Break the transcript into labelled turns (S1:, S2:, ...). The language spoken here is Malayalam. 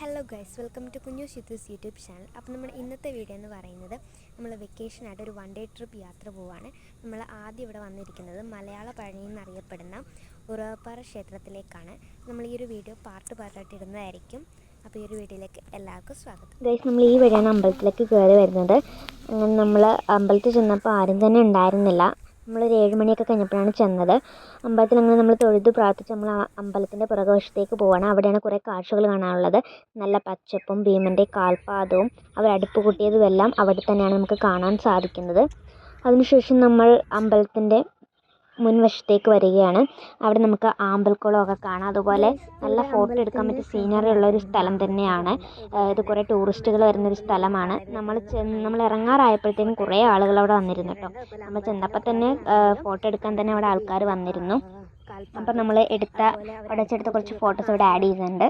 S1: ഹലോ ഗൈസ്, വെൽക്കം ടു കുഞ്ഞു ഷിത്തൂസ് യൂട്യൂബ് ചാനൽ. അപ്പോൾ നമ്മുടെ ഇന്നത്തെ വീഡിയോ എന്ന് പറയുന്നത് നമ്മൾ വെക്കേഷനായിട്ട് ഒരു 1 ഡേ ട്രിപ്പ് യാത്ര പോവുകയാണ്. നമ്മൾ ആദ്യം ഇവിടെ വന്നിരിക്കുന്നത് മലയാള പഴനി എന്നറിയപ്പെടുന്ന ഉറവപ്പാറ ക്ഷേത്രത്തിലേക്കാണ്. നമ്മൾ ഈ ഒരു വീഡിയോ പാർട്ടായിട്ട് ഇടുന്നതായിരിക്കും. അപ്പോൾ ഈ ഒരു വീഡിയോയിലേക്ക് എല്ലാവർക്കും സ്വാഗതം.
S2: ഗൈസ്, നമ്മൾ ഈ വഴിയാണ് അമ്പലത്തിലേക്ക് കയറി വരുന്നത്. നമ്മൾ അമ്പലത്തിൽ ചെന്നപ്പോൾ ആരും തന്നെ ഉണ്ടായിരുന്നില്ല. നമ്മളൊരു 7 മണിയൊക്കെ കഴിഞ്ഞപ്പോഴാണ് ചെന്നത്. അമ്പലത്തിൽ അങ്ങനെ നമ്മൾ തൊഴുത് പ്രാർത്ഥിച്ച് നമ്മൾ അമ്പലത്തിൻ്റെ പുറകുവശത്തേക്ക് പോവുകയാണ്. അവിടെയാണ് കുറേ കാഴ്ചകൾ കാണാനുള്ളത്. നല്ല പച്ചപ്പും ഭീമൻ്റെ കാൽപാദവും അവർ അടുപ്പ് കൂട്ടിയതുമെല്ലാം അവിടെ തന്നെയാണ് നമുക്ക് കാണാൻ സാധിക്കുന്നത്. അതിനുശേഷം നമ്മൾ അമ്പലത്തിൻ്റെ മുൻവശത്തേക്ക് വരികയാണ്. അവിടെ നമുക്ക് ആമ്പൽക്കുളമൊക്കെ കാണാം. അതുപോലെ നല്ല ഫോട്ടോ എടുക്കാൻ പറ്റിയ സീനറി ഉള്ള ഒരു സ്ഥലം തന്നെയാണ്. ഇത് കുറേ ടൂറിസ്റ്റുകൾ വരുന്നൊരു സ്ഥലമാണ്. നമ്മൾ ഇറങ്ങാറായപ്പോഴത്തേനും കുറേ ആളുകൾ അവിടെ വന്നിരുന്നു കേട്ടോ. നമ്മൾ ചെന്നപ്പോൾ തന്നെ ഫോട്ടോ എടുക്കാൻ തന്നെ അവിടെ ആൾക്കാർ വന്നിരുന്നു. അപ്പം നമ്മൾ അവിടെ വെച്ചെടുത്ത കുറച്ച് ഫോട്ടോസ് ഇവിടെ ആഡ് ചെയ്തിട്ടുണ്ട്.